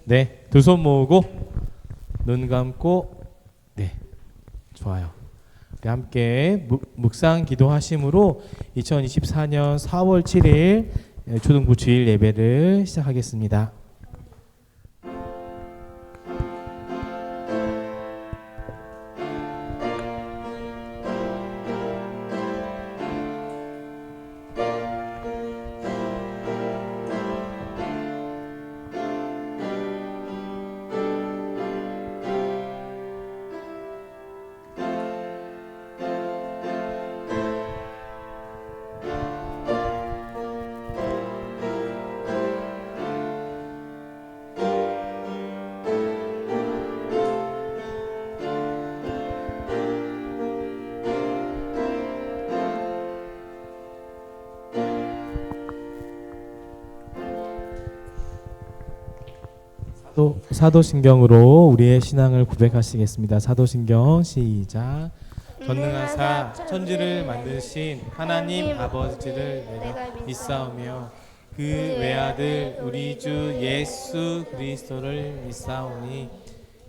네, 두 손 모으고 눈 감고. 네, 좋아요. 우리 함께 묵상 기도하심으로 2024년 4월 7일 초등부 주일 예배를 시작하겠습니다. 또 사도신경으로 우리의 신앙을 고백하시겠습니다. 사도신경 시작. 전능하사 천지를 만드신 하나님 아버지를 내가 믿사오며 그 외아들 우리 주 예수 그리스도를 믿사오니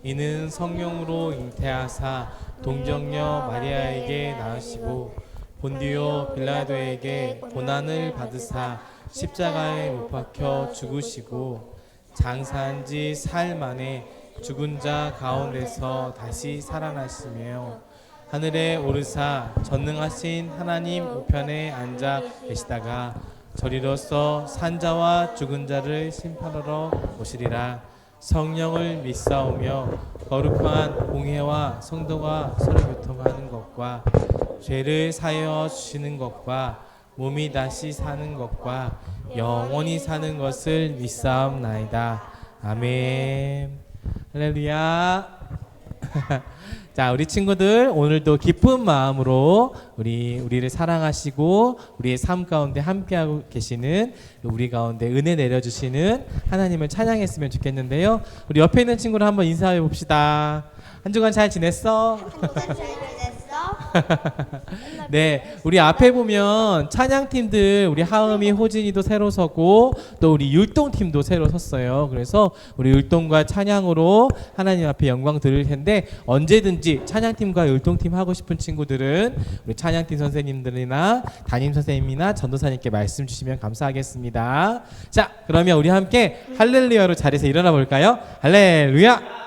이는 성령으로 잉태하사 동정녀 마리아에게 낳으시고 본디오 빌라도에게 고난을 받으사 십자가에 못 박혀 죽으시고 장사한 지 사흘 만에 죽은 자 가운데서 다시 살아나시며 하늘에 오르사 전능하신 하나님 우편에 앉아 계시다가 저리로서 산자와 죽은 자를 심판하러 오시리라. 성령을 믿사오며 거룩한 공회와 성도가 서로 교통하는 것과 죄를 사하여 주시는 것과 몸이 다시 사는 것과 영원히 사는 것을 믿사옵나이다. 아멘. 할렐루야. 자, 우리 친구들 오늘도 기쁜 마음으로 우리를 사랑하시고 우리의 삶 가운데 함께하고 계시는 우리 가운데 은혜 내려주시는 하나님을 찬양했으면 좋겠는데요. 우리 옆에 있는 친구를 한번 인사해 봅시다. 한 주간 잘 지냈어? 네, 우리 앞에 보면 찬양팀들 우리 하음이 호진이도 새로 서고 또 우리 율동팀도 새로 섰어요. 그래서 우리 율동과 찬양으로 하나님 앞에 영광 드릴 텐데 언제든지 찬양팀과 율동팀 하고 싶은 친구들은 우리 찬양팀 선생님들이나 담임 선생님이나 전도사님께 말씀 주시면 감사하겠습니다. 자, 그러면 우리 함께 할렐루야로 자리에서 일어나 볼까요? 할렐루야.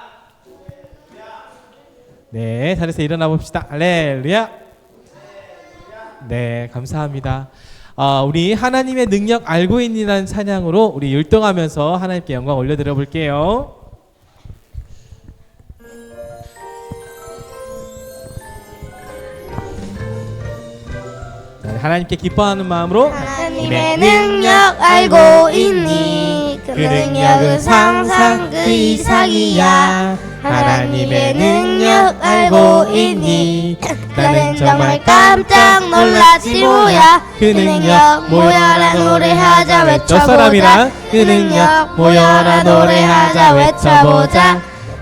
네, 자리에서 일어나 봅시다. 할렐루야. 네, 감사합니다. 우리 하나님의 능력 알고 있니라는 찬양으로 우리 율동하면서 하나님께 영광 올려드려 볼게요. 하나님께 기뻐하는 마음으로 하나님의 능력 알고 있니? 그 능력은 상상 그 이상이야. 하나님의 능력 알고 있니? 나는 정말 깜짝 놀랐지 뭐야. 그 능력 모여라 노래하자 외쳐보자. 그 능력 모여라 노래하자 외쳐보자.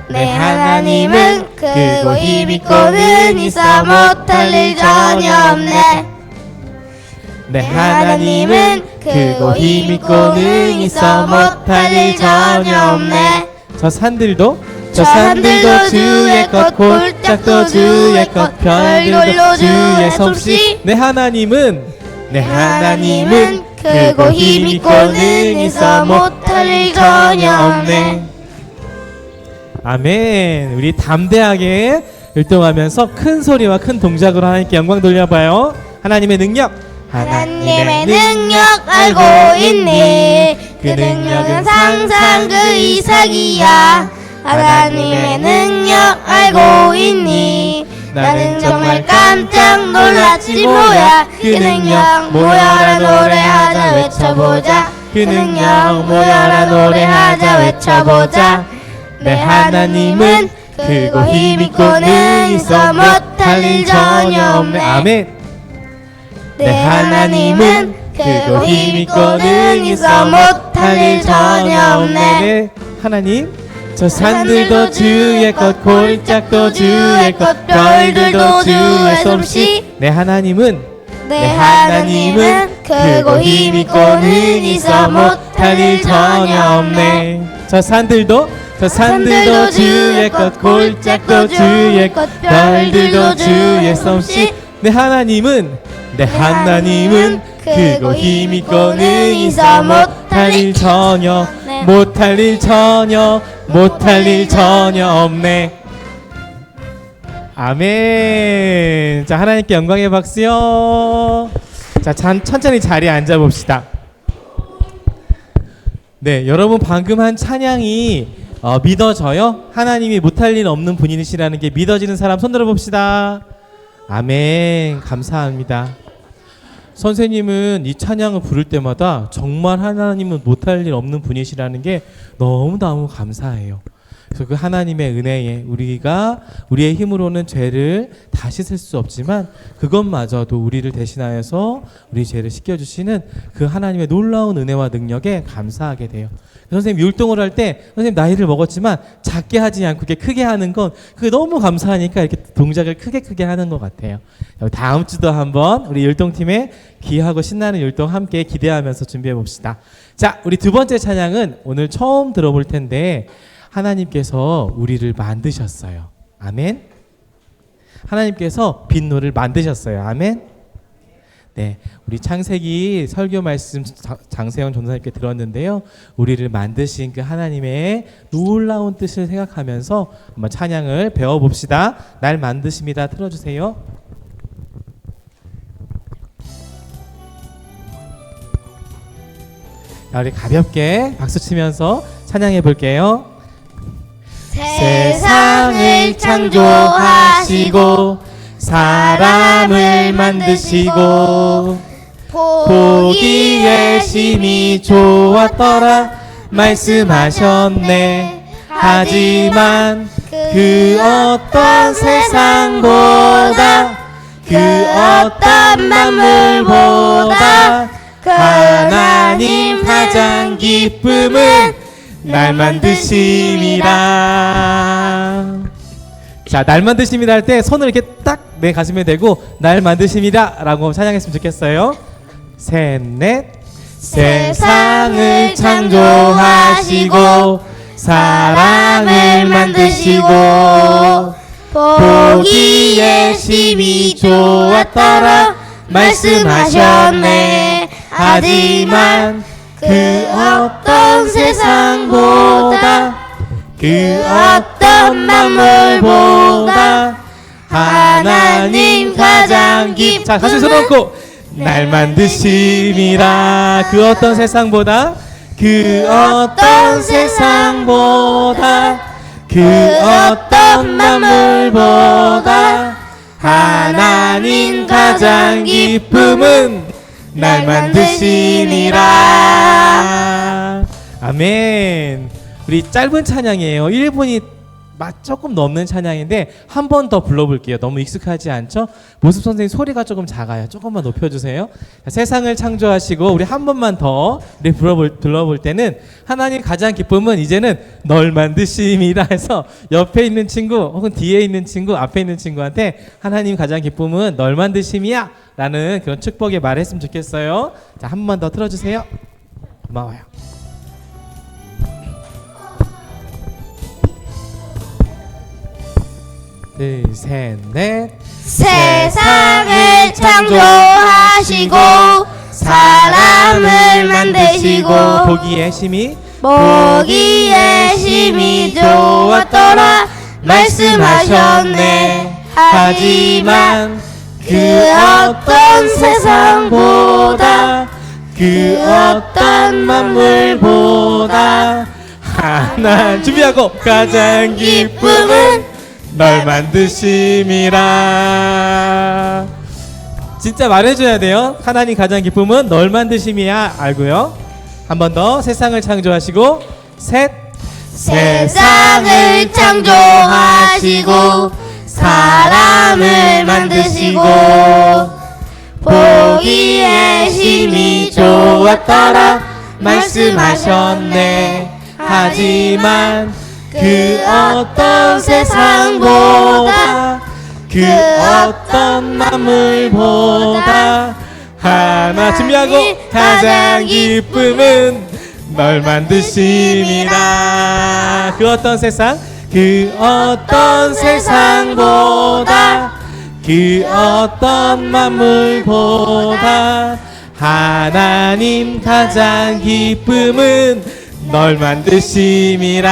내 하나님은 크고 힘있고 능히 있어 못할 일 전혀 없네. 내 하나님은 크고 힘있고 능히 있어 못할 일 전혀 없네. 저 산들도 주의 것, 골짜기도 주의 것, 별들도 주의 솜씨. 내 하나님은 크고 힘있고 능히 있어 못할 일 전혀 없네. 아멘. 우리 담대하게 율동하면서 큰 소리와 큰 동작으로 하나님께 영광 돌려봐요. 하나님의 능력 알고 있니? 그 능력은 상상 그 이상이야. 하나님의 능력 알고 있니? 나는 정말 깜짝 놀랐지 뭐야. 그 능력 모여라 노래하자 외쳐보자. 그 능력 모여라 노래하자 외쳐보자. 내 하나님은 크고 힘있고 능히 있어 못할 일 전혀 없네. 아멘. 내 하나님은 크고 힘있고 능히 있어 못할 일 전혀 없네. 하나님, 저 산들도 주의 것, 골짜기도 주의 것, 별들도 주의 솜씨. 내 하나님은 크고 힘있고 능히 있어 못할 일 전혀 없네. 저 산들도 주의 것, 골짜기도 주의 것, 별들도 주의 솜씨. 내 하나님은 크고 힘 있고 능 있어 못할 일 전혀 없네. 아멘. 자, 하나님께 영광의 박수요. 자, 천천히 자리에 앉아 봅시다. 네, 여러분 방금 한 찬양이 믿어져요? 하나님이 못할 일 없는 분이시라는 게 믿어지는 사람 손 들어 봅시다. 아멘. 감사합니다. 선생님은 이 찬양을 부를 때마다 정말 하나님은 못할 일 없는 분이시라는 게 너무너무 감사해요. 그래서 그 하나님의 은혜에 우리가 우리의 힘으로는 죄를 다 씻을 수 없지만 그것마저도 우리를 대신하여서 우리 죄를 씻겨주시는 그 하나님의 놀라운 은혜와 능력에 감사하게 돼요. 선생님 율동을 할 때 선생님 나이를 먹었지만 작게 하지 않고 이렇게 크게 하는 건 그게 너무 감사하니까 이렇게 동작을 크게 하는 것 같아요. 다음 주도 한번 우리 율동팀의 귀하고 신나는 율동 함께 기대하면서 준비해 봅시다. 자, 우리 두 번째 찬양은 오늘 처음 들어볼 텐데 하나님께서 우리를 만드셨어요. 아멘. 하나님께서 빈노를 만드셨어요. 아멘. 네, 우리 창세기 설교 말씀 장세영 전도사님께 들었는데요. 우리를 만드신 그 하나님의 놀라운 뜻을 생각하면서 한번 찬양을 배워봅시다. 날 만드십니다. 틀어주세요. 자, 우리 가볍게 박수 치면서 찬양해 볼게요. 세상을 창조하시고 사람을 만드시고 보기에 심히 좋았더라 말씀하셨네. 하지만 그 어떤 세상보다 그 어떤 만물보다 하나님 가장 기쁨은 날 만드심이라. 자, 날 만드심이라 할 때 손을 이렇게 딱 내 가슴에 대고 날 만드심이라 라고 찬양했으면 좋겠어요. 셋, 넷. 세상을 창조하시고 사람을 만드시고 보기에 심히 좋았더라 말씀하셨네. 하지만 그 어떤 세상보다 그 어떤 만물보다 하나님 가장 자, 다시 손 얹고 날 만드심이라. 그 어떤 세상보다 그 어떤 세상보다 그 어떤 만물보다 하나님 가장 기쁨은 날 만드시니라. 아멘. 우리 짧은 찬양이에요. 1분이 조금 넘는 찬양인데 한 번 더 불러볼게요. 너무 익숙하지 않죠? 모습 선생님 소리가 조금 작아요. 조금만 높여주세요. 자, 세상을 창조하시고 우리 한 번만 더 우리 불러볼 때는 하나님 가장 기쁨은 이제는 널 만드심이라 해서 옆에 있는 친구 혹은 뒤에 있는 친구 앞에 있는 친구한테 하나님 가장 기쁨은 널 만드심이야 라는 그런 축복의 말 했으면 좋겠어요. 자, 한 번 더 틀어주세요. 고마워요. 둘, 셋, 넷. 세상을 창조하시고 사람을 만드시고 보기에 심히 좋았더라 말씀하셨네. 하지만 그 어떤 세상보다 그 어떤 만물보다 하나 준비하고 가장 기쁨은 널 만드심이라. 진짜 말해줘야 돼요. 하나님 가장 기쁨은 널 만드심이야. 알고요. 한 번 더. 세상을 창조하시고 셋. 세상을 창조하시고 사람을 만드시고 보기에 심히 좋았더라 말씀하셨네. 하지만 그 어떤 세상보다 그 어떤 만물보다 하나 준비하고 가장 기쁨은 널 만드심이라. 그 어떤 세상, 그 어떤 세상보다, 그 어떤 만물보다 하나님 가장 기쁨은 널 만드심이라.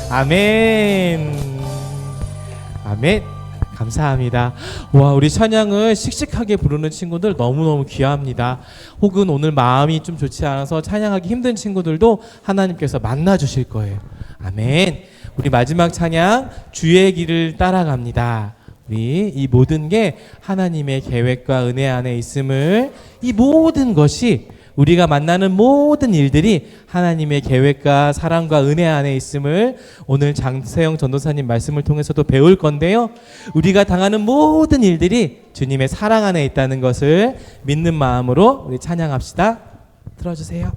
아멘. 아멘. 감사합니다. 와, 우리 찬양을 씩씩하게 부르는 친구들 너무너무 귀합니다. 혹은 오늘 마음이 좀 좋지 않아서 찬양하기 힘든 친구들도 하나님께서 만나 주실 거예요. 아멘. 우리 마지막 찬양, 주의 길을 따라갑니다. 우리 이 모든 게 하나님의 계획과 은혜 안에 있음을, 이 모든 것이 우리가 만나는 모든 일들이 하나님의 계획과 사랑과 은혜 안에 있음을 오늘 장세영 전도사님 말씀을 통해서도 배울 건데요. 우리가 당하는 모든 일들이 주님의 사랑 안에 있다는 것을 믿는 마음으로 우리 찬양합시다. 들어주세요.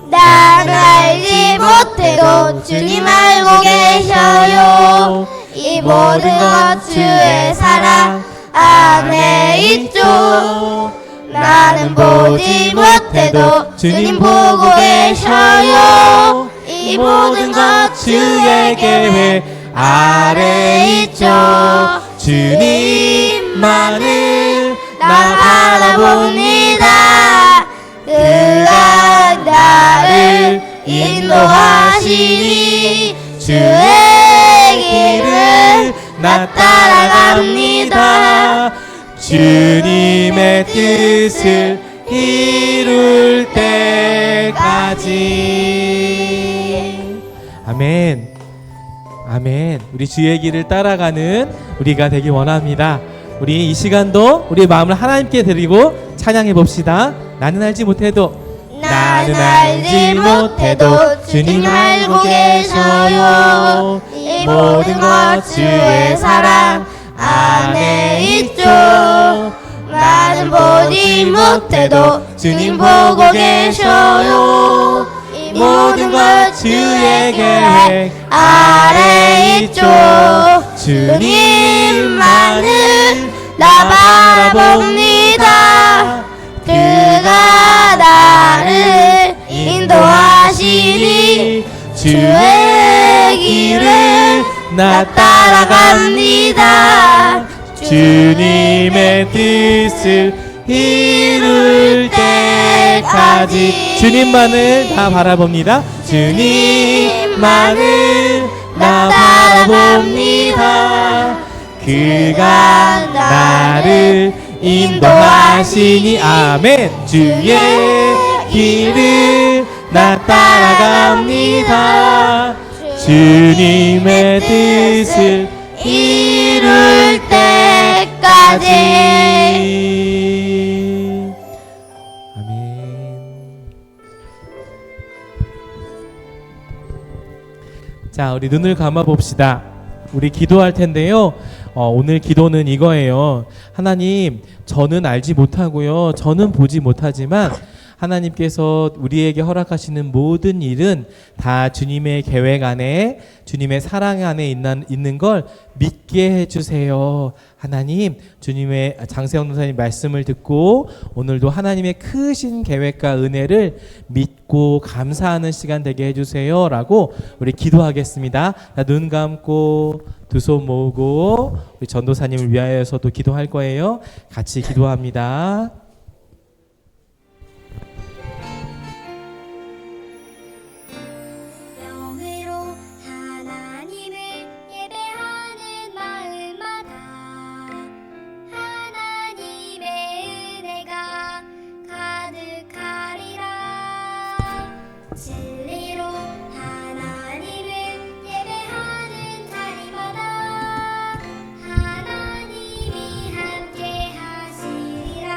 난 알지 못해도 주님 알고 계셔요. 이 모든 것 주의 사랑 안에 있죠. 나는 보지 못해도 주님 보고 계셔요. 이 모든 것 주의 계획 아래 있죠. 주님만을 나 바라봅니다. 그가 나를 인도하시니 주의 길을 나 따라갑니다. 주님의 뜻을 이룰 때까지. 아멘. 아멘. 우리 주의 길을 따라가는 우리가 되기 원합니다. 우리 이 시간도 우리 마음을 하나님께 드리고 찬양해 봅시다. 나는 알지 못해도, 나는 알지 못해도 주님 알고 계셔요. 이 모든 것 주의 사랑 안에 있죠. 나는 보지 못해도 주님 보고 계셔요. 이 모든 것 주의 계획 아래 있죠. 주님만을 나 바라봅니다. 그가 나를 인도하시니 주의 길을 나 따라갑니다. 주님의 뜻을 이룰 때까지. 주님만을 다 바라봅니다. 주님만을 나 바라봅니다. 그가 나를 인도하시니. 아멘. 주의 길을 나 따라갑니다. 주님의 뜻을 이룰 때까지. 아멘. 자, 우리 눈을 감아 봅시다. 우리 기도할 텐데요. 오늘 기도는 이거예요. 하나님, 저는 알지 못하고요. 저는 보지 못하지만 하나님께서 우리에게 허락하시는 모든 일은 다 주님의 계획 안에, 주님의 사랑 안에 있는 걸 믿게 해주세요. 하나님, 주님의 장세영 목사님 말씀을 듣고 오늘도 하나님의 크신 계획과 은혜를 믿고 감사하는 시간 되게 해주세요 라고 우리 기도하겠습니다. 눈 감고 두 손 모으고 우리 전도사님을 위하여서도 기도할 거예요. 같이 기도합니다. 진리로 하나님을 예배하는 자리마다 하나님이 함께 하시리라.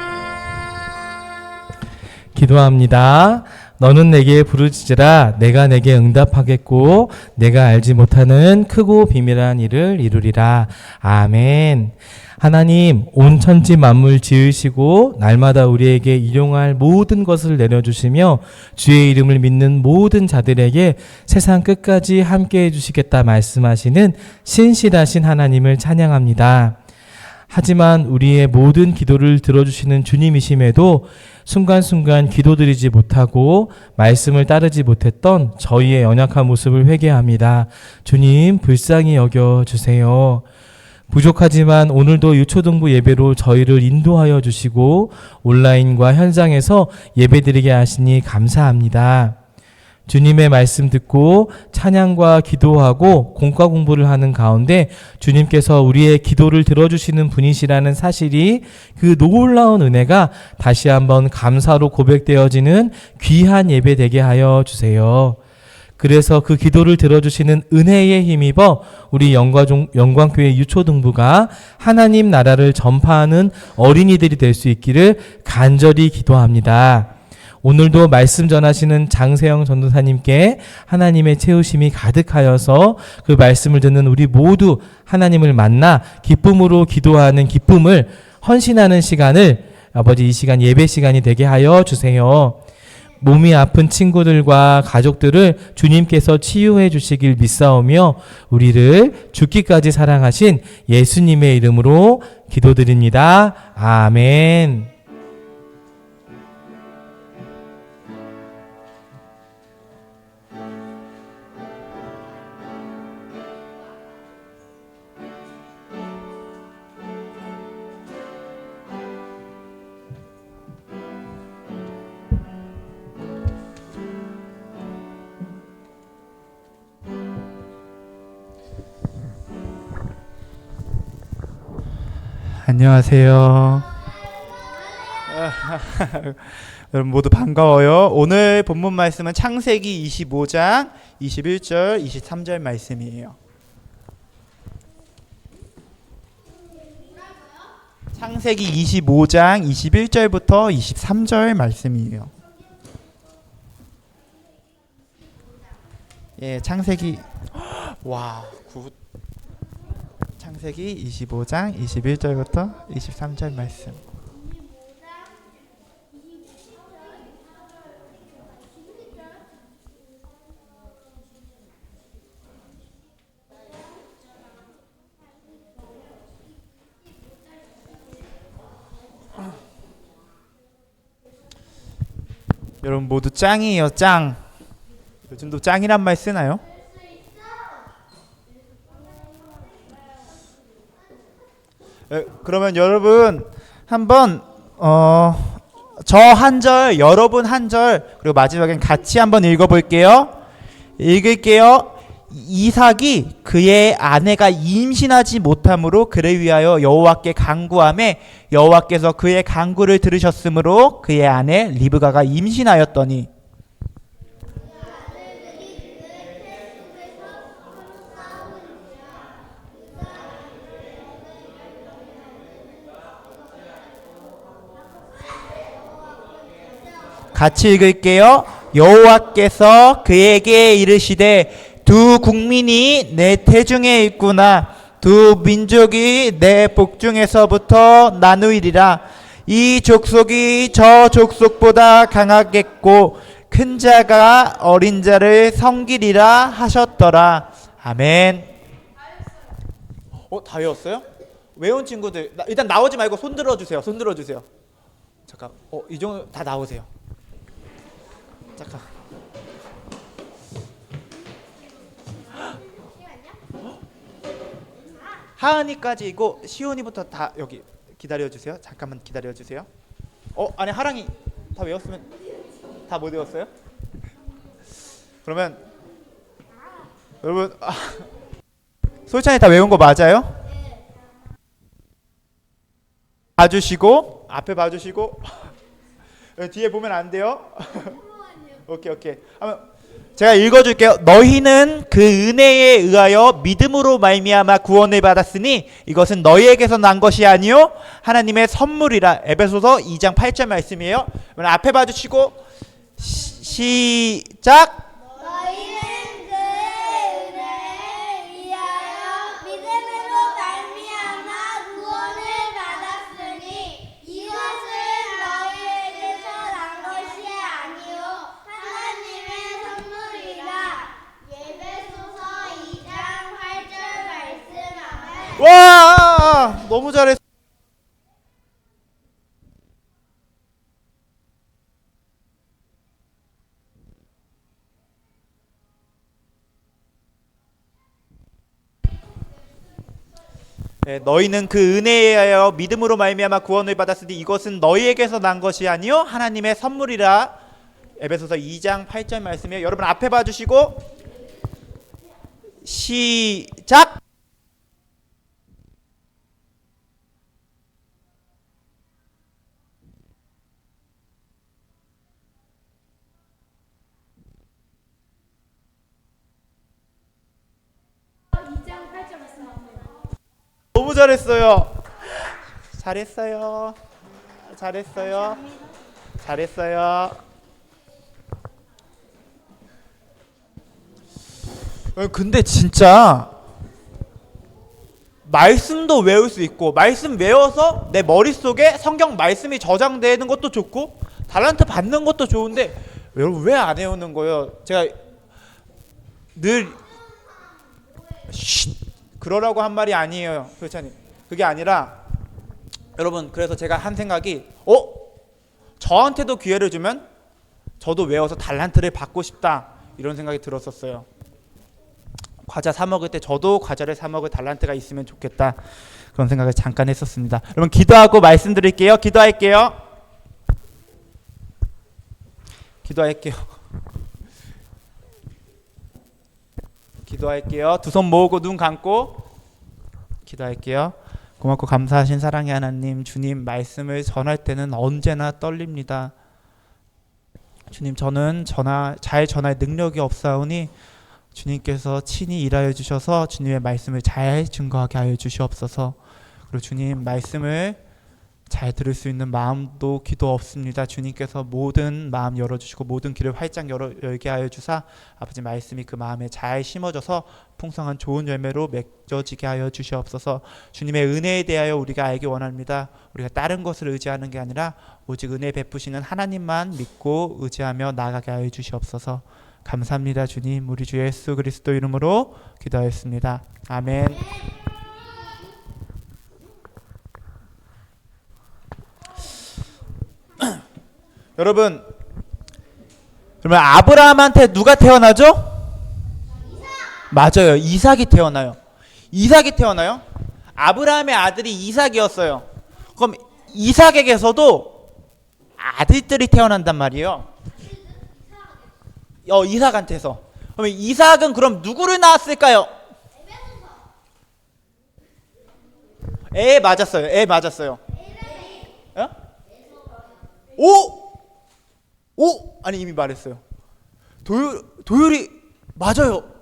기도합니다. 너는 내게 부르짖으라 내가 내게 응답하겠고 내가 알지 못하는 크고 비밀한 일을 이루리라. 아멘. 하나님, 온 천지 만물 지으시고 날마다 우리에게 일용할 모든 것을 내려주시며 주의 이름을 믿는 모든 자들에게 세상 끝까지 함께해 주시겠다 말씀하시는 신실하신 하나님을 찬양합니다. 하지만 우리의 모든 기도를 들어주시는 주님이심에도 순간순간 기도드리지 못하고 말씀을 따르지 못했던 저희의 연약한 모습을 회개합니다. 주님, 불쌍히 여겨주세요. 부족하지만 오늘도 유초등부 예배로 저희를 인도하여 주시고 온라인과 현장에서 예배드리게 하시니 감사합니다. 주님의 말씀 듣고 찬양과 기도하고 공과 공부를 하는 가운데 주님께서 우리의 기도를 들어주시는 분이시라는 사실이 그 놀라운 은혜가 다시 한번 감사로 고백되어지는 귀한 예배 되게 하여 주세요. 그래서 그 기도를 들어주시는 은혜에 힘입어 우리 영광교회 유초등부가 하나님 나라를 전파하는 어린이들이 될 수 있기를 간절히 기도합니다. 오늘도 말씀 전하시는 장세영 전도사님께 하나님의 채우심이 가득하여서 그 말씀을 듣는 우리 모두 하나님을 만나 기쁨으로 기도하는 기쁨을 헌신하는 시간을 아버지 이 시간 예배 시간이 되게 하여 주세요. 몸이 아픈 친구들과 가족들을 주님께서 치유해 주시길 믿사오며 우리를 죽기까지 사랑하신 예수님의 이름으로 기도드립니다. 아멘. 안녕하세요. 여러분 모두 반가워요. 오늘 본문 말씀은 창세기 25장 21절 23절 말씀이에요. 창세기 25장 21절부터 23절 말씀이에요. 예, 창세기 창세기 25장 21절부터 23절 말씀. 여러분 모두 짱이에요, 짱. 요즘도 짱이란 말 쓰나요? 그러면 여러분 한번 저 한 절, 여러분 한 절, 그리고 마지막엔 같이 한번 읽어볼게요. 읽을게요. 이삭이 그의 아내가 임신하지 못함으로 그를 위하여 여호와께 간구하매 여호와께서 그의 간구를 들으셨으므로 그의 아내 리브가가 임신하였더니 같이 읽을게요. 여호와께서 그에게 이르시되 두 국민이 내 태중에 있구나. 두 민족이 내 복중에서부터 나누이리라. 이 족속이 저 족속보다 강하겠고 큰 자가 어린 자를 섬기리라 하셨더라. 아멘. 다 외웠어요? 외운 친구들 일단 나오지 말고 손 들어주세요. 손 들어주세요. 잠깐. 이 정도 다 나오세요. 잠깐. 하은이까지이고 시온이부터 다 여기 기다려주세요. 잠깐만 기다려주세요. 아니 하랑이 다 외웠으면 다 못 외웠어요? 그러면 여러분 솔찬이 다 외운 거 맞아요? 봐주시고 앞에 봐주시고 뒤에 보면 안 돼요. 오케이. 제가 읽어줄게요. 너희는 그 은혜에 의하여 믿음으로 말미암아 구원을 받았으니 이것은 너희에게서 난 것이 아니요 하나님의 선물이라. 에베소서 2장 8절 말씀이에요. 앞에 봐주시고 시작. 너희는 그의 은혜에 의하여 믿음으로 말미암아 구원을 받았으니 이것은 너희에게서 난 것이 아니요 하나님의 선물이라. 예배소서 2장 8절 말씀. 와, 너무 잘했어. 네, 너희는 그 은혜에 의하여 믿음으로 말미암아 구원을 받았으니 이것은 너희에게서 난 것이 아니요 하나님의 선물이라. 에베소서 2장 8절 말씀이에요. 여러분 앞에 봐주시고 시작. 너무 잘했어요. 잘했어요. 잘했어요. 잘했어요. 근데 진짜 말씀도 외울 수 있고 말씀 외워서 내 머릿속에 성경 말씀이 저장되는 것도 좋고 달란트 받는 것도 좋은데 여러분 왜 안 외우는 거예요? 제가 늘 그러라고 한 말이 아니에요. 교차님. 그게 아니라 여러분 그래서 제가 한 생각이 저한테도 기회를 주면 저도 외워서 달란트를 받고 싶다 이런 생각이 들었었어요. 과자 사 먹을 때 저도 과자를 사 먹을 달란트가 있으면 좋겠다 그런 생각을 잠깐 했었습니다. 여러분 기도하고 말씀드릴게요. 기도할게요. 기도할게요. 두 손 모으고 눈 감고 기도할게요. 고맙고 감사하신 사랑의 하나님, 주님 말씀을 전할 때는 언제나 떨립니다. 주님 저는 잘 전할 능력이 없사오니 주님께서 친히 일하여 주셔서 주님의 말씀을 잘 증거하게 하여 주시옵소서. 그리고 주님 말씀을 잘 들을 수 있는 마음도 기도 없습니다. 주님께서 모든 마음 열어주시고 모든 길을 활짝 열게 하여 주사 아버지 말씀이 그 마음에 잘 심어져서 풍성한 좋은 열매로 맺어지게 하여 주시옵소서. 주님의 은혜에 대하여 우리가 알기 원합니다. 우리가 다른 것을 의지하는 게 아니라 오직 은혜 베푸시는 하나님만 믿고 의지하며 나아가게 하여 주시옵소서. 감사합니다. 주님 우리 주 예수 그리스도 이름으로 기도하였습니다. 아멘. 여러분 그러면 아브라함한테 누가 태어나죠? 맞아요. 이삭이 태어나요. 아브라함의 아들이 이삭이었어요. 그럼 이삭에게서도 아들들이 태어난단 말이에요. 이삭한테서. 그럼 이삭은 그럼 누구를 낳았을까요? 맞았어요. 아니 이미 말했어요. 도율이 맞아요.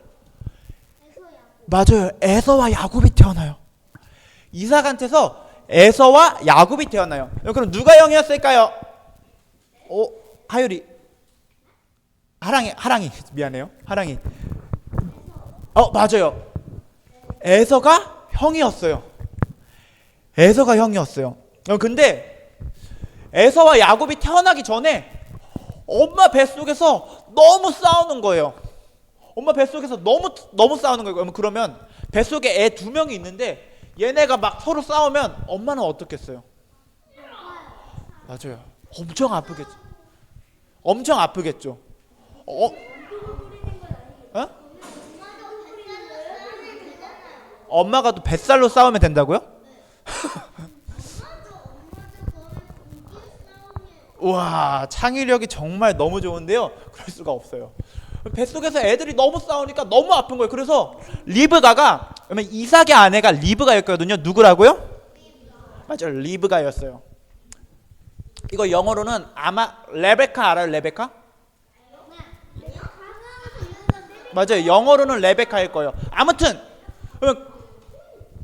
에서와 야곱이 태어나요. 이삭한테서 에서와 야곱이 태어나요. 그럼 누가 형이었을까요? 하율이 하랑이 미안해요. 하랑이 맞아요. 에서가 형이었어요. 근데 에서와 야곱이 태어나기 전에 엄마 뱃속에서 너무 싸우는 거예요. 그러면 뱃속에 애 2명이 있는데 얘네가 막 서로 싸우면 엄마는 어떻겠어요? 맞아요. 엄청 아프겠죠. 엄마가 또 뱃살로 싸우면 된다고요? 우와, 창의력이 정말 너무 좋은데요. 그럴 수가 없어요. 뱃속에서 애들이 너무 싸우니까 너무 아픈 거예요. 그래서 리브가가, 그러면 이삭의 아내가 리브가였거든요. 누구라고요? 맞아요. 리브가였어요. 이거 영어로는 아마 레베카 알아요? 레베카? 맞아요. 영어로는 레베카일 거예요. 아무튼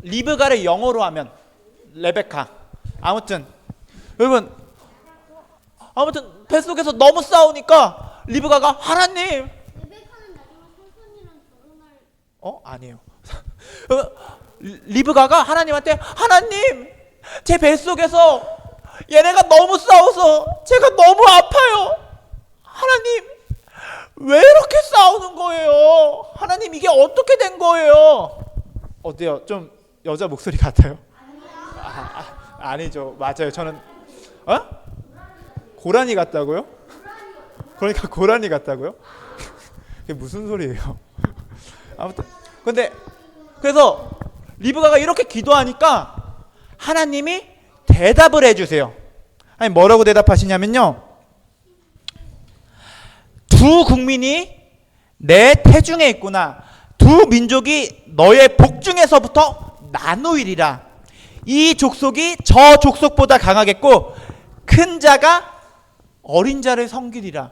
리브가를 영어로 하면 레베카. 아무튼 뱃속에서 너무 싸우니까 리브가가 하나님, 아니에요. 리브가가 하나님한테 하나님, 제 뱃속에서 얘네가 너무 싸워서 제가 너무 아파요. 하나님, 왜 이렇게 싸우는 거예요? 하나님, 이게 어떻게 된 거예요? 어때요? 좀 여자 목소리 같아요? 아니죠. 맞아요. 저는 고라니 같다고요? 그러니까 고라니 같다고요? 그게 무슨 소리예요? 아무튼 근데 그래서 리브가가 이렇게 기도하니까 하나님이 대답을 해주세요. 아니, 뭐라고 대답하시냐면요, 두 국민이 내 태중에 있구나. 두 민족이 너의 복중에서부터 나누이리라. 이 족속이 저 족속보다 강하겠고 큰 자가 어린 자를 섬기리라.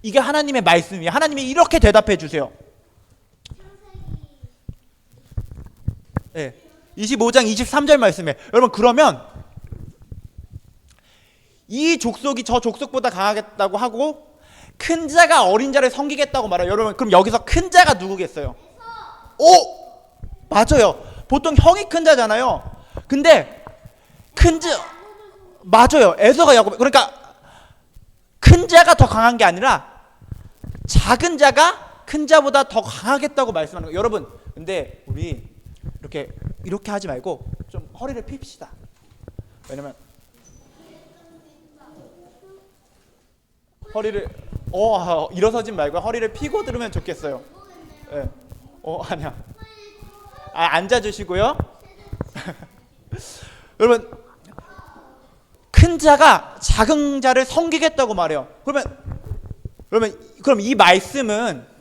이게 하나님의 말씀이에요. 하나님이 이렇게 대답해 주세요. 네, 25장 23절 말씀에 여러분, 그러면 이 족속이 저 족속보다 강하겠다고 하고 큰 자가 어린 자를 섬기겠다고 말해요. 여러분, 그럼 여기서 큰 자가 누구겠어요? 맞아요. 보통 형이 큰 자잖아요. 근데 큰 자, 맞아요. 에서가 야곱. 그러니까 큰 자가 더 강한 게 아니라 작은 자가 큰 자보다 더 강하겠다고 말씀하는 거예요. 여러분, 근데 우리 이렇게 하지 말고 좀 허리를 핍시다. 왜냐면 허리를 일어서지 말고 허리를 피고 들으면 좋겠어요. 네. 아니야. 앉아주시고요. 여러분, 큰 자가 작은 자를 섬기겠다고 말해요. 그럼 이 말씀은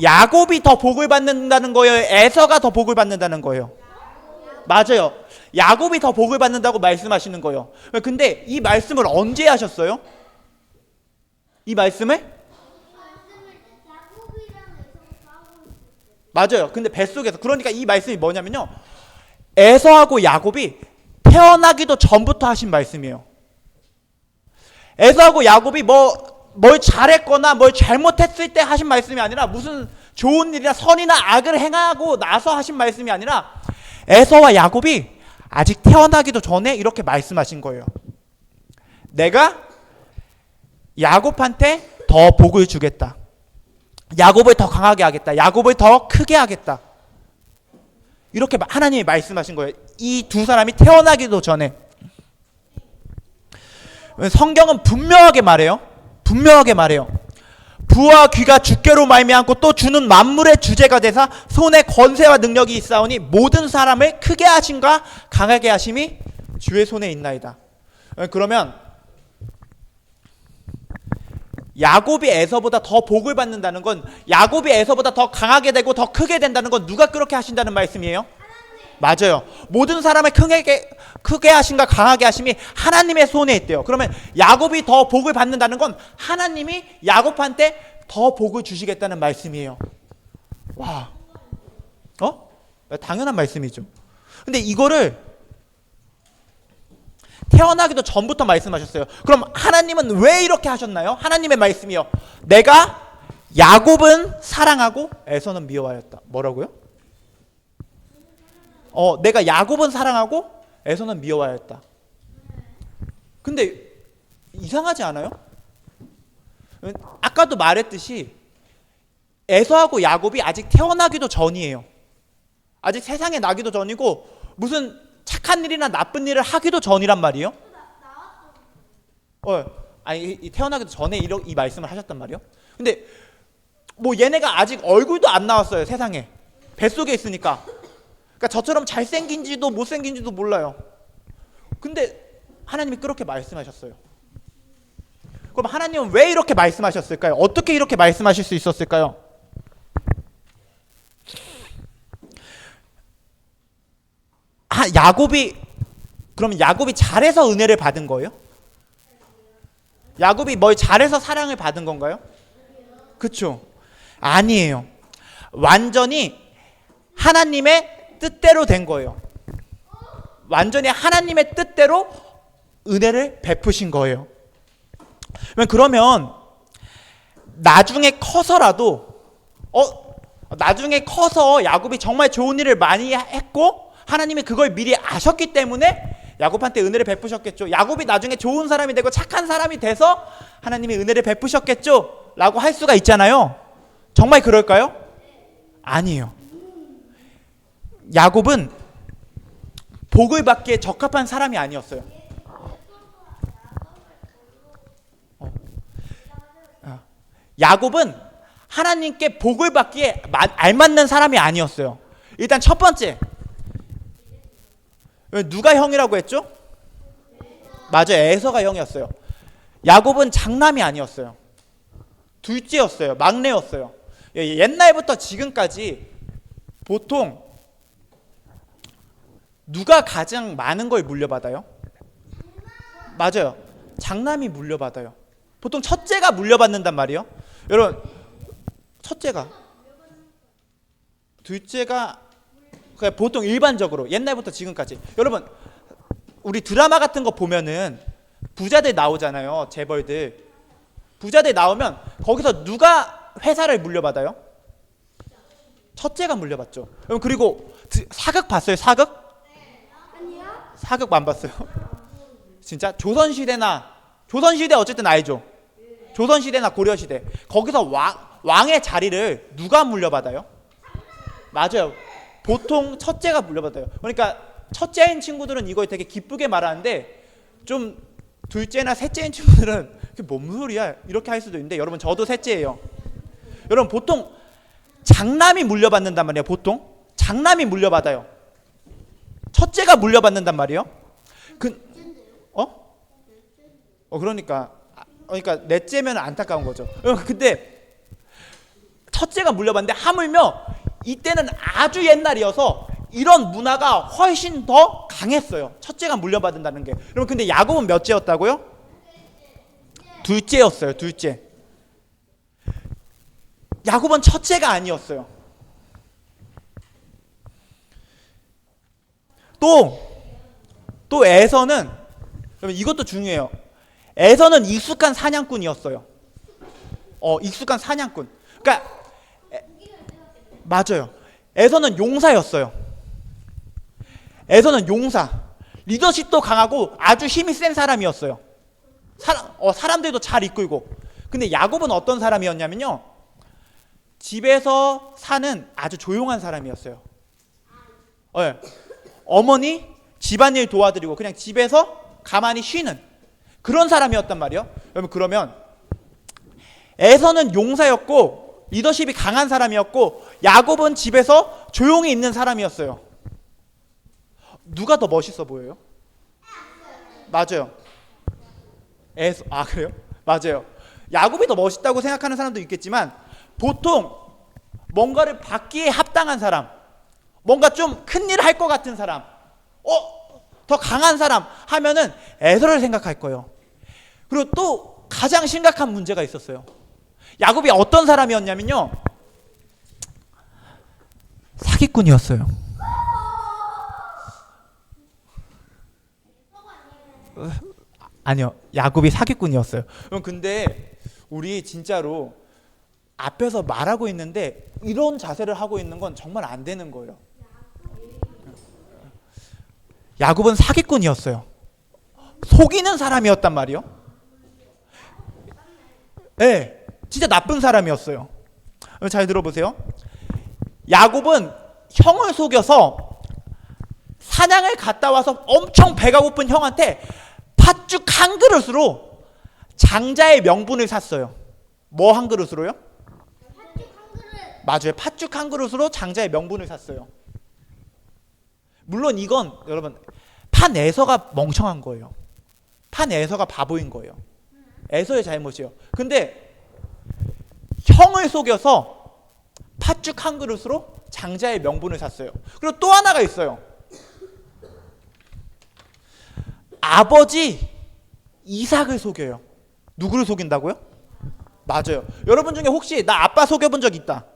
야곱이 더 복을 받는다는 거예요? 에서가 더 복을 받는다는 거예요? 맞아요. 야곱이 더 복을 받는다고 말씀하시는 거예요. 근데 이 말씀을 언제 하셨어요? 이 말씀을? 맞아요. 근데 뱃속에서. 그러니까 이 말씀이 뭐냐면요, 에서하고 야곱이 태어나기도 전부터 하신 말씀이에요. 에서하고 야곱이 뭘 잘했거나 뭘 잘못했을 때 하신 말씀이 아니라, 무슨 좋은 일이나 선이나 악을 행하고 나서 하신 말씀이 아니라 에서와 야곱이 아직 태어나기도 전에 이렇게 말씀하신 거예요. 내가 야곱한테 더 복을 주겠다. 야곱을 더 강하게 하겠다. 야곱을 더 크게 하겠다. 이렇게 하나님이 말씀하신 거예요. 이 두 사람이 태어나기도 전에. 성경은 분명하게 말해요. 부와 귀가 주께로 말미암고 또 주는 만물의 주제가 되사 손에 권세와 능력이 있사오니 모든 사람을 크게 하심과 강하게 하심이 주의 손에 있나이다. 그러면 야곱이 에서보다 더 복을 받는다는 건, 야곱이 에서보다 더 강하게 되고 더 크게 된다는 건 누가 그렇게 하신다는 말씀이에요? 맞아요. 모든 사람을 크게 하심과 강하게 하심이 하나님의 손에 있대요. 그러면 야곱이 더 복을 받는다는 건 하나님이 야곱한테 더 복을 주시겠다는 말씀이에요. 와, 당연한 말씀이죠. 근데 이거를 태어나기도 전부터 말씀하셨어요. 그럼 하나님은 왜 이렇게 하셨나요? 하나님의 말씀이요, 내가 야곱은 사랑하고 에서는 미워하였다. 뭐라고요? 내가 야곱은 사랑하고 에서는 미워하였다. 근데 이상하지 않아요? 아까도 말했듯이 에서하고 야곱이 아직 태어나기도 전이에요. 아직 세상에 나기도 전이고 무슨 착한 일이나 나쁜 일을 하기도 전이란 말이에요. 아니, 태어나기도 전에 이 말씀을 하셨단 말이에요. 근데 얘네가 아직 얼굴도 안 나왔어요. 세상에 뱃속에 있으니까. 그러니까 저처럼 잘생긴지도 못생긴지도 몰라요. 근데 하나님이 그렇게 말씀하셨어요. 그럼 하나님은 왜 이렇게 말씀하셨을까요? 어떻게 이렇게 말씀하실 수 있었을까요? 그럼 야곱이 잘해서 은혜를 받은 거예요? 야곱이 뭘 잘해서 사랑을 받은 건가요? 그렇죠? 아니에요. 완전히 하나님의 뜻대로 된 거예요. 완전히 하나님의 뜻대로 은혜를 베푸신 거예요. 그러면 나중에 커서라도 나중에 커서 야곱이 정말 좋은 일을 많이 했고 하나님이 그걸 미리 아셨기 때문에 야곱한테 은혜를 베푸셨겠죠. 야곱이 나중에 좋은 사람이 되고 착한 사람이 돼서 하나님이 은혜를 베푸셨겠죠 라고 할 수가 있잖아요. 정말 그럴까요? 아니에요. 야곱은 복을 받기에 적합한 사람이 아니었어요. 야곱은 하나님께 복을 받기에 알맞는 사람이 아니었어요. 일단 첫 번째, 누가 형이라고 했죠? 맞아요. 에서가 형이었어요. 야곱은 장남이 아니었어요. 둘째였어요. 막내였어요. 옛날부터 지금까지 보통 누가 가장 많은 걸 물려받아요? 맞아요. 장남이 물려받아요. 보통 첫째가 물려받는단 말이에요. 여러분, 첫째가, 둘째가 그냥 보통 일반적으로 옛날부터 지금까지. 여러분, 우리 드라마 같은 거 보면은 부자들 나오잖아요. 재벌들. 부자들 나오면 거기서 누가 회사를 물려받아요? 첫째가 물려받죠. 여러분, 그리고 사극 봤어요? 사극? 사극 안 봤어요? 진짜? 조선시대 어쨌든 알죠? 조선시대나 고려시대 거기서 왕의 자리를 누가 물려받아요? 맞아요. 보통 첫째가 물려받아요. 그러니까 첫째인 친구들은 이걸 되게 기쁘게 말하는데 좀 둘째나 셋째인 친구들은 그게 뭔 소리야 이렇게 할 수도 있는데 여러분 저도 셋째예요. 여러분 보통 장남이 물려받는단 말이에요. 보통 장남이 물려받아요. 첫째가 물려받는단 말이에요. 그러니까 넷째면 안타까운 거죠. 근데 첫째가 물려받는데 하물며 이때는 아주 옛날이어서 이런 문화가 훨씬 더 강했어요. 첫째가 물려받는다는 게. 여러분 근데 야곱은 몇째였다고요? 둘째였어요. 둘째. 야곱은 첫째가 아니었어요. 또 에서는 이것도 중요해요. 에서는 익숙한 사냥꾼이었어요. 익숙한 사냥꾼. 그러니까 맞아요. 에서는 용사였어요. 에서는 용사. 리더십도 강하고 아주 힘이 센 사람이었어요. 사람들도 잘 이끌고. 근데 야곱은 어떤 사람이었냐면요. 집에서 사는 아주 조용한 사람이었어요. 어머니 집안일 도와드리고 그냥 집에서 가만히 쉬는 그런 사람이었단 말이에요. 여러분 그러면 에서는 용사였고 리더십이 강한 사람이었고 야곱은 집에서 조용히 있는 사람이었어요. 누가 더 멋있어 보여요? 맞아요. 그래요? 맞아요. 야곱이 더 멋있다고 생각하는 사람도 있겠지만 보통 뭔가를 받기에 합당한 사람, 뭔가 좀 큰일을 할 것 같은 사람, 더 강한 사람 하면은 에서를 생각할 거예요. 그리고 또 가장 심각한 문제가 있었어요. 야곱이 어떤 사람이었냐면요. 사기꾼이었어요. 아니요. 야곱이 사기꾼이었어요. 근데 우리 진짜로 앞에서 말하고 있는데 이런 자세를 하고 있는 건 정말 안 되는 거예요. 야곱은 사기꾼이었어요. 속이는 사람이었단 말이요. 네, 진짜 나쁜 사람이었어요. 잘 들어보세요. 야곱은 형을 속여서 사냥을 갔다 와서 엄청 배가 고픈 형한테 팥죽 한 그릇으로 장자의 명분을 샀어요. 뭐 한 그릇으로요? 맞아요. 팥죽 한 그릇으로 장자의 명분을 샀어요. 물론 이건 여러분 판 에서가 멍청한 거예요. 판 에서가 바보인 거예요. 에서의 잘못이에요. 근데 형을 속여서 팥죽 한 그릇으로 장자의 명분을 샀어요. 그리고 또 하나가 있어요. 아버지 이삭을 속여요. 누구를 속인다고요? 맞아요. 여러분 중에 혹시 나 아빠 속여본 적 있다.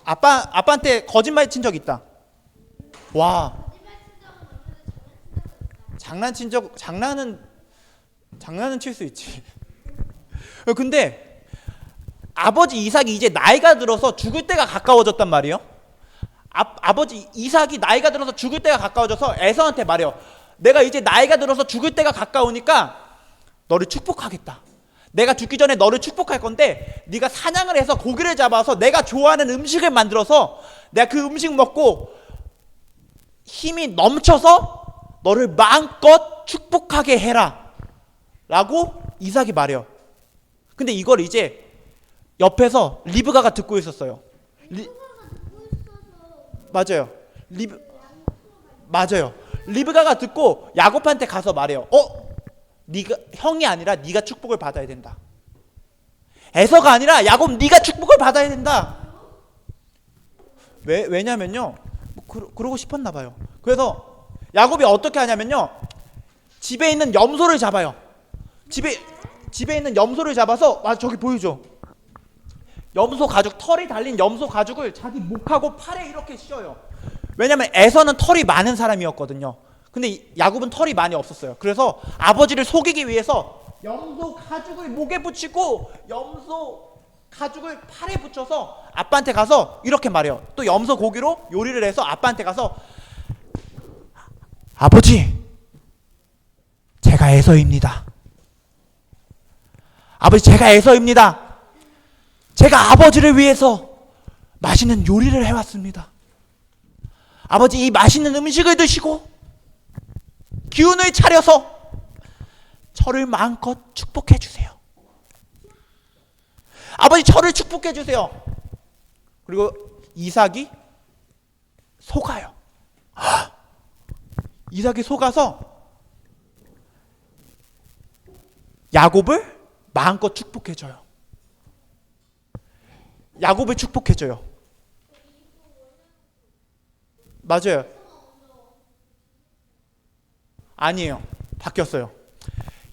아빠한테 거짓말 친 적 있다. 와. 장난은 칠 수 있지. 근데 아버지 이삭이 이제 나이가 들어서 죽을 때가 가까워졌단 말이에요. 아버지 이삭이 나이가 들어서 죽을 때가 가까워져서 에서한테 말해요. 내가 이제 나이가 들어서 죽을 때가 가까우니까 너를 축복하겠다. 내가 죽기 전에 너를 축복할 건데 네가 사냥을 해서 고기를 잡아서 내가 좋아하는 음식을 만들어서 내가 그 음식 먹고 힘이 넘쳐서 너를 마음껏 축복하게 해라 라고 이삭이 말해요. 근데 이걸 이제 옆에서 리브가가 듣고 있었어요. 맞아요. 맞아요. 리브가가 듣고 야곱한테 가서 말해요. 네가 형이 아니라 네가 축복을 받아야 된다. 에서가 아니라 야곱 네가 축복을 받아야 된다. 왜냐면요. 그러고 싶었나 봐요. 그래서 야곱이 어떻게 하냐면요. 집에 있는 염소를 잡아요. 집에 있는 염소를 잡아서 저기 보이죠? 염소 가죽, 털이 달린 염소 가죽을 자기 목하고 팔에 이렇게 씌워요. 왜냐면 에서는 털이 많은 사람이었거든요. 근데 야곱은 털이 많이 없었어요. 그래서 아버지를 속이기 위해서 염소 가죽을 목에 붙이고 염소 가죽을 팔에 붙여서 아빠한테 가서 이렇게 말해요. 또 염소 고기로 요리를 해서 아빠한테 가서 아버지, 제가 에서입니다. 아버지, 제가 에서입니다. 제가 아버지를 위해서 맛있는 요리를 해왔습니다. 아버지, 이 맛있는 음식을 드시고 기운을 차려서 저를 마음껏 축복해 주세요. 아버지, 저를 축복해 주세요. 그리고 이삭이 속아요. 이삭이 속아서 야곱을 마음껏 축복해 줘요. 야곱을 축복해 줘요. 맞아요. 아니에요. 바뀌었어요.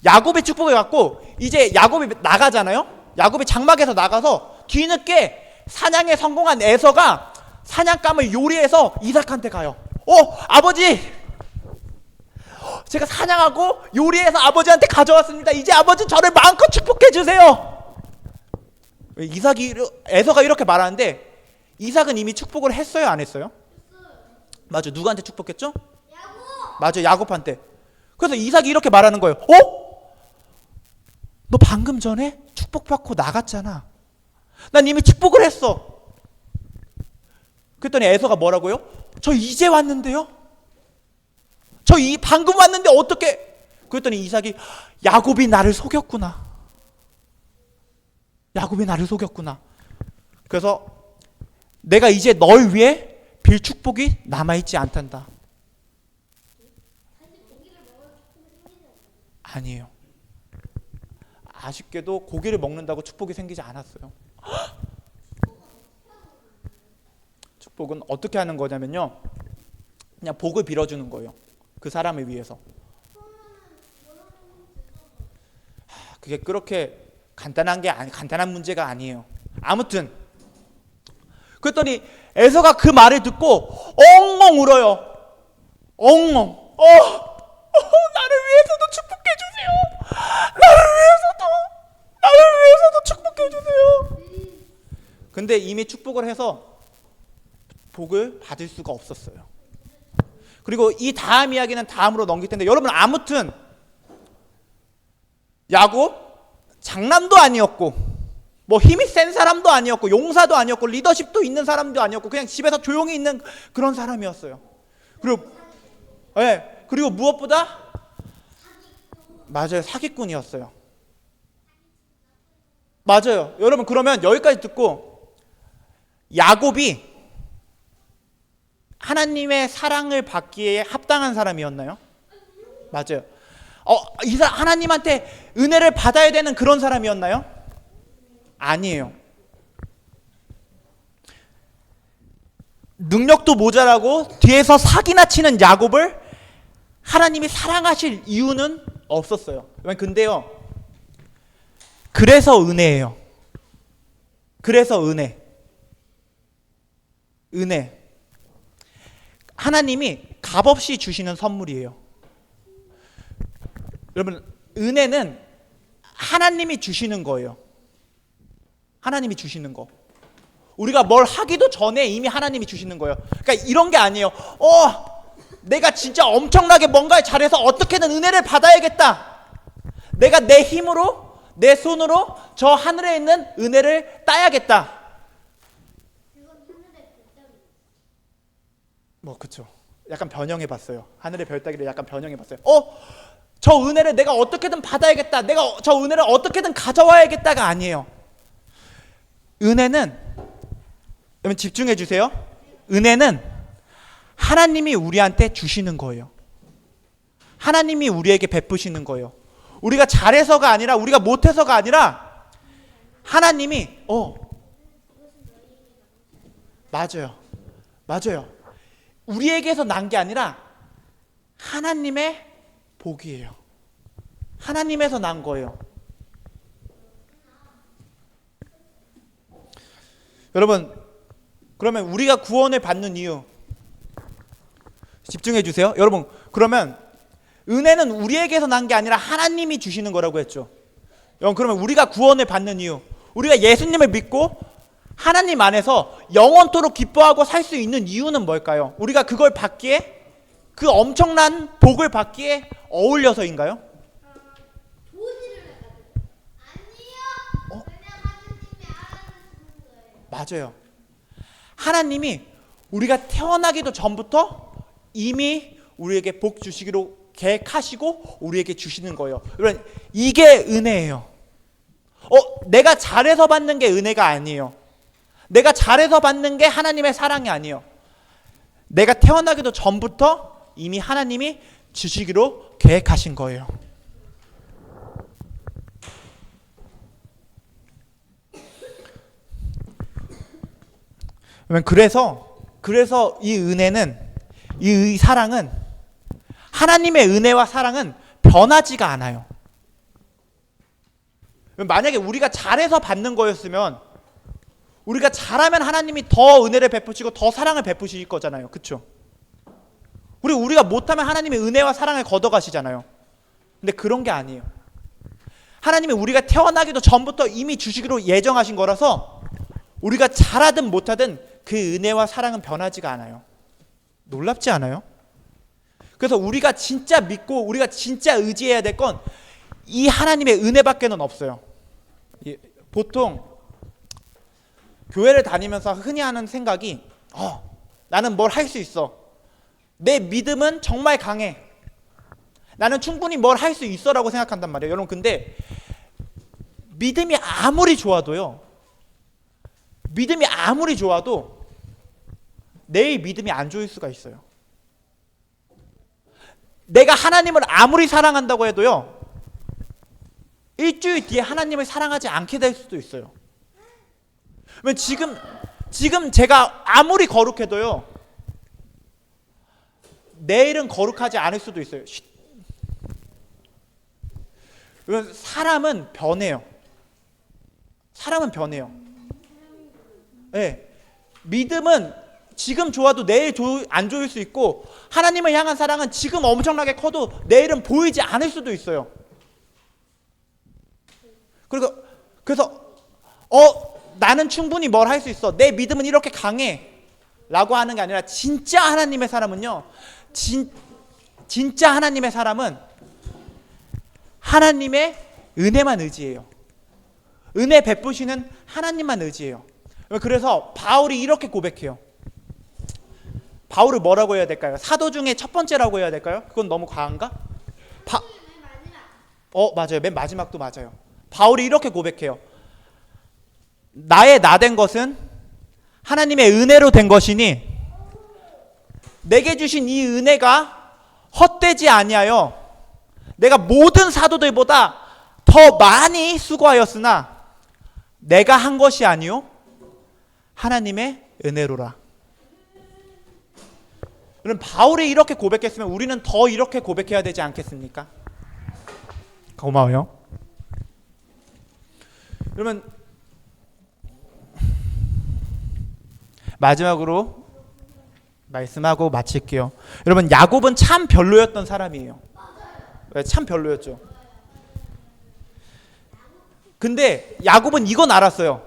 야곱의 축복을 갖고 이제 야곱이 나가잖아요. 야곱이 장막에서 나가서 뒤늦게 사냥에 성공한 에서가 사냥감을 요리해서 이삭한테 가요. 아버지, 제가 사냥하고 요리해서 아버지한테 가져왔습니다. 이제 아버지 저를 마음껏 축복해 주세요. 에서가 이렇게 말하는데 이삭은 이미 축복을 했어요, 안 했어요? 맞아. 누구한테 축복했죠? 야곱. 맞아, 야곱한테. 그래서 이삭이 이렇게 말하는 거예요. 너 방금 전에 축복받고 나갔잖아. 난 이미 축복을 했어. 그랬더니 에서가 뭐라고요? 저 이제 왔는데요? 저 방금 왔는데 어떻게? 그랬더니 이삭이 야곱이 나를 속였구나. 야곱이 나를 속였구나. 그래서 내가 이제 널 위해 빌 축복이 남아있지 않단다. 아니에요. 아쉽게도 고기를 먹는다고 축복이 생기지 않았어요. 축복은 어떻게 하는 거냐면요. 그냥 복을 빌어주는 거예요. 그 사람을 위해서. 그게 그렇게 간단한 문제가 아니에요. 아무튼 그랬더니 에서가 그 말을 듣고 엉엉 울어요. 엉엉. 나를 위해서도 축복해 주세요. 나를 위해서도 축복해 주세요. 근데 이미 축복을 해서 복을 받을 수가 없었어요. 그리고 이 다음 이야기는 다음으로 넘길 텐데, 여러분, 아무튼 야곱 장남도 아니었고 뭐 힘이 센 사람도 아니었고 용사도 아니었고 리더십도 있는 사람도 아니었고 그냥 집에서 조용히 있는 그런 사람이었어요. 그리고 무엇보다 맞아요, 사기꾼이었어요. 맞아요. 여러분, 그러면 여기까지 듣고 야곱이 하나님의 사랑을 받기에 합당한 사람이었나요? 맞아요. 하나님한테 은혜를 받아야 되는 그런 사람이었나요? 아니에요. 능력도 모자라고 뒤에서 사기나 치는 야곱을 하나님이 사랑하실 이유는 없었어요. 근데요, 그래서 은혜예요. 그래서 은혜. 하나님이 값없이 주시는 선물이에요. 여러분, 은혜는 하나님이 주시는 거예요. 하나님이 주시는 거. 우리가 뭘 하기도 전에 이미 하나님이 주시는 거예요. 그러니까 이런 게 아니에요. 내가 진짜 엄청나게 뭔가를 잘해서 어떻게든 은혜를 받아야겠다. 내가 내 힘으로, 내 손으로 저 하늘에 있는 은혜를 따야겠다. 뭐 그쵸. 약간 변형해 봤어요. 하늘의 별 따기를 약간 변형해 봤어요. 저 은혜를 내가 어떻게든 받아야겠다. 내가 저 은혜를 어떻게든 가져와야겠다가 아니에요. 은혜는, 여러분 집중해 주세요. 은혜는 하나님이 우리한테 주시는 거예요. 하나님이 우리에게 베푸시는 거예요. 우리가 잘해서가 아니라, 우리가 못해서가 아니라 하나님이 맞아요. 우리에게서 난 게 아니라 하나님의 복이에요. 하나님에서 난 거예요. 여러분, 그러면 우리가 구원을 받는 이유 집중해 주세요. 여러분, 그러면 은혜는 우리에게서 난 게 아니라 하나님이 주시는 거라고 했죠. 여러분, 그러면 우리가 구원을 받는 이유, 우리가 예수님을 믿고 하나님 안에서 영원토록 기뻐하고 살 수 있는 이유는 뭘까요? 우리가 그걸 받기에, 그 엄청난 복을 받기에 어울려서인가요? 맞아요. 하나님이 우리가 태어나기도 전부터 이미 우리에게 복 주시기로 계획하시고 우리에게 주시는 거예요. 여러분, 이게 은혜예요. 내가 잘해서 받는 게 은혜가 아니에요. 내가 잘해서 받는 게 하나님의 사랑이 아니에요. 내가 태어나기도 전부터 이미 하나님이 주시기로 계획하신 거예요. 그래서 이 은혜는, 이 사랑은, 하나님의 은혜와 사랑은 변하지가 않아요. 만약에 우리가 잘해서 받는 거였으면, 우리가 잘하면 하나님이 더 은혜를 베푸시고 더 사랑을 베푸실 거잖아요. 그렇죠? 우리가 못하면 하나님의 은혜와 사랑을 걷어가시잖아요. 근데 그런 게 아니에요. 하나님이 우리가 태어나기도 전부터 이미 주시기로 예정하신 거라서 우리가 잘하든 못하든 그 은혜와 사랑은 변하지가 않아요. 놀랍지 않아요? 그래서 우리가 진짜 믿고 우리가 진짜 의지해야 될 건 이 하나님의 은혜밖에는 없어요. 보통 교회를 다니면서 흔히 하는 생각이 나는 뭘 할 수 있어. 내 믿음은 정말 강해. 나는 충분히 뭘 할 수 있어라고 생각한단 말이에요. 여러분, 근데 믿음이 아무리 좋아도 내일 믿음이 안 좋을 수가 있어요. 내가 하나님을 아무리 사랑한다고 해도요, 일주일 뒤에 하나님을 사랑하지 않게 될 수도 있어요. 지금 제가 아무리 거룩해도요, 내일은 거룩하지 않을 수도 있어요. 사람은 변해요. 네. 믿음은 지금 좋아도 내일 안 좋을 수 있고, 하나님을 향한 사랑은 지금 엄청나게 커도 내일은 보이지 않을 수도 있어요. 그래서 나는 충분히 뭘 할 수 있어. 내 믿음은 이렇게 강해. 라고 하는 게 아니라, 진짜 하나님의 사람은요, 진짜 하나님의 사람은 하나님의 은혜만 의지해요. 은혜 베푸시는 하나님만 의지해요. 그래서 바울이 이렇게 고백해요. 바울을 뭐라고 해야 될까요? 사도 중에 첫 번째라고 해야 될까요? 그건 너무 과한가? 맞아요. 맨 마지막도 맞아요. 바울이 이렇게 고백해요. 나의 나된 것은 하나님의 은혜로 된 것이니 내게 주신 이 은혜가 헛되지 아니하여 내가 모든 사도들보다 더 많이 수고하였으나 내가 한 것이 아니요 하나님의 은혜로라. 그럼 바울이 이렇게 고백했으면 우리는 더 이렇게 고백해야 되지 않겠습니까? 고마워요. 그러면 마지막으로 말씀하고 마칠게요. 여러분, 야곱은 참 별로였던 사람이에요. 참 별로였죠. 근데 야곱은 이건 알았어요.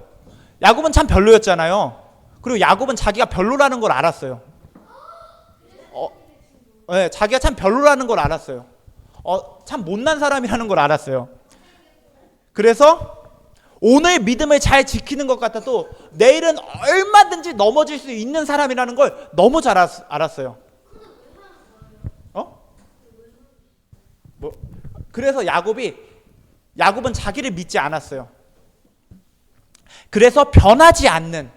야곱은 참 별로였잖아요. 그리고 야곱은 자기가 별로라는 걸 알았어요. 네, 자기가 참 별로라는 걸 알았어요. 참 못난 사람이라는 걸 알았어요. 그래서 오늘 믿음을 잘 지키는 것 같아도 내일은 얼마든지 넘어질 수 있는 사람이라는 걸 너무 잘 알았어요. 그래서 야곱은 자기를 믿지 않았어요. 그래서 변하지 않는,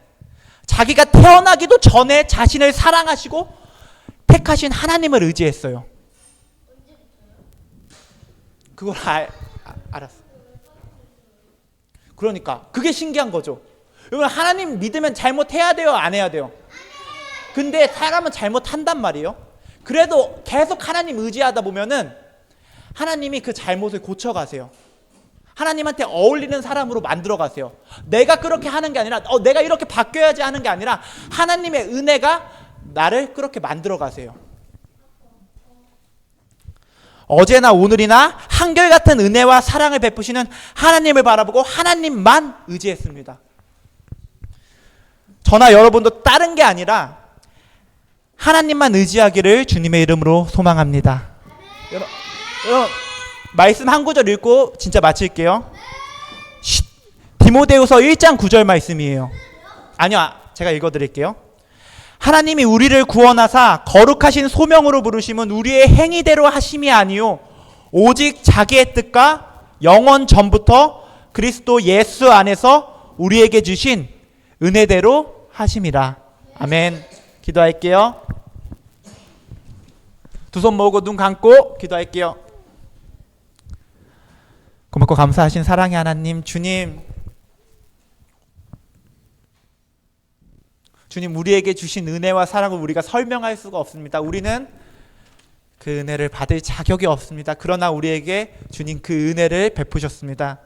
자기가 태어나기도 전에 자신을 사랑하시고 택하신 하나님을 의지했어요. 그걸 알았어요. 그러니까 그게 신기한 거죠. 여러분, 하나님 믿으면 잘못해야 돼요, 안 해야 돼요? 근데 사람은 잘못한단 말이에요. 그래도 계속 하나님 의지하다 보면은 하나님이 그 잘못을 고쳐가세요. 하나님한테 어울리는 사람으로 만들어 가세요. 내가 그렇게 하는 게 아니라 내가 이렇게 바뀌어야지 하는 게 아니라 하나님의 은혜가 나를 그렇게 만들어 가세요. 어제나 오늘이나 한결같은 은혜와 사랑을 베푸시는 하나님을 바라보고 하나님만 의지했습니다. 저나 여러분도 다른 게 아니라 하나님만 의지하기를 주님의 이름으로 소망합니다. 여러분, 말씀 한 구절 읽고 진짜 마칠게요. 디모데후서 1장 9절 말씀이에요. 아니요, 제가 읽어드릴게요. 하나님이 우리를 구원하사 거룩하신 소명으로 부르심은 우리의 행위대로 하심이 아니요 오직 자기의 뜻과 영원 전부터 그리스도 예수 안에서 우리에게 주신 은혜대로 하심이라. 아멘. 기도할게요. 두 손 모으고 눈 감고 기도할게요. 고맙고 감사하신 사랑의 하나님, 주님 우리에게 주신 은혜와 사랑을 우리가 설명할 수가 없습니다. 우리는 그 은혜를 받을 자격이 없습니다. 그러나 우리에게 주님 그 은혜를 베푸셨습니다.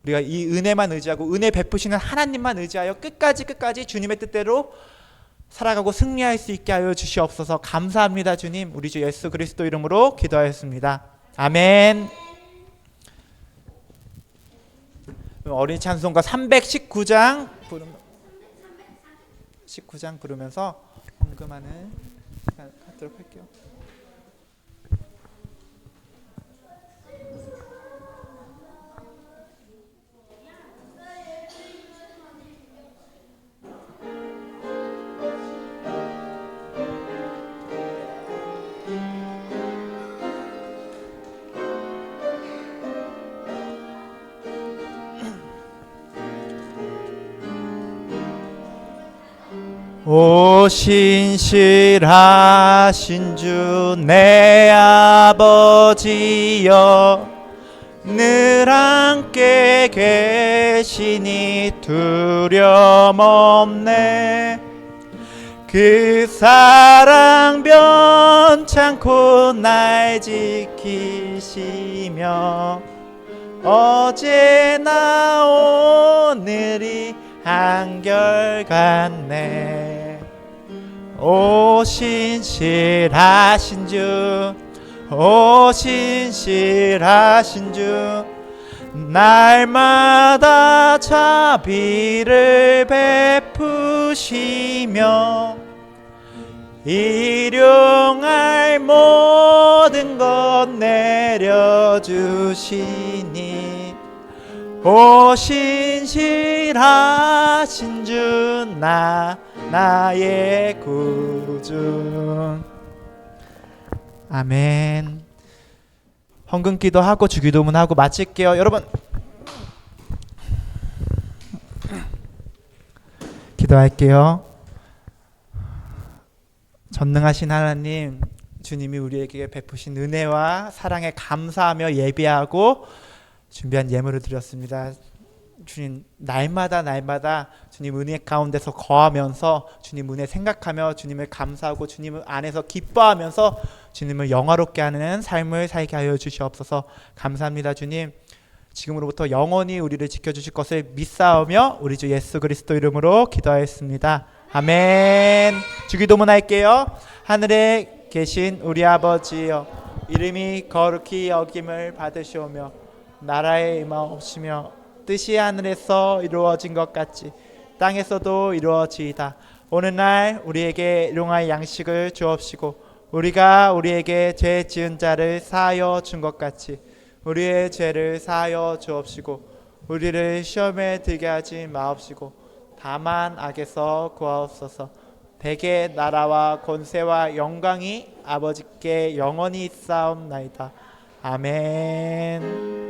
우리가 이 은혜만 의지하고 은혜 베푸시는 하나님만 의지하여 끝까지 주님의 뜻대로 살아가고 승리할 수 있게 하여 주시옵소서. 감사합니다. 주님, 우리 주 예수 그리스도 이름으로 기도하였습니다. 아멘. 어린이 찬송가 319장 부르면서 헌금하는 시간 갖도록 할게요. 오 신실하신 주 내 아버지여, 늘 함께 계시니 두려움 없네. 그 사랑 변찮고 날 지키시며 어제나 오늘이 한결같네. 오 신실하신 주, 오 신실하신 주, 날마다 자비를 베푸시며 일용할 모든 것 내려주시니 오 신실하신 주 나의 구주. 아멘. 헌금기도 하고 주기도문 하고 마칠게요. 여러분 기도할게요. 전능하신 하나님, 주님이 우리에게 베푸신 은혜와 사랑에 감사하며 예배하고 준비한 예물을 드렸습니다. 주님, 날마다 주님 은혜 가운데서 거하면서 주님 은혜 생각하며 주님을 감사하고 주님 안에서 기뻐하면서 주님을 영화롭게 하는 삶을 살게 하여 주시옵소서. 감사합니다. 주님, 지금으로부터 영원히 우리를 지켜주실 것을 믿사오며 우리 주 예수 그리스도 이름으로 기도하였습니다. 아멘. 주기도문 할게요. 하늘에 계신 우리 아버지여, 이름이 거룩히 여김을 받으시오며 나라의 임하옵시며 뜻이 하늘에서 이루어진 것 같이 땅에서도 이루어지이다. 오늘날 우리에게 일용할 양식을 주옵시고 우리가 우리에게 죄 지은 자를 사하여 준 것 같이 우리의 죄를 사하여 주옵시고 우리를 시험에 들게 하지 마옵시고 다만 악에서 구하옵소서. 대개 나라와 권세와 영광이 아버지께 영원히 있사옵나이다. 아멘.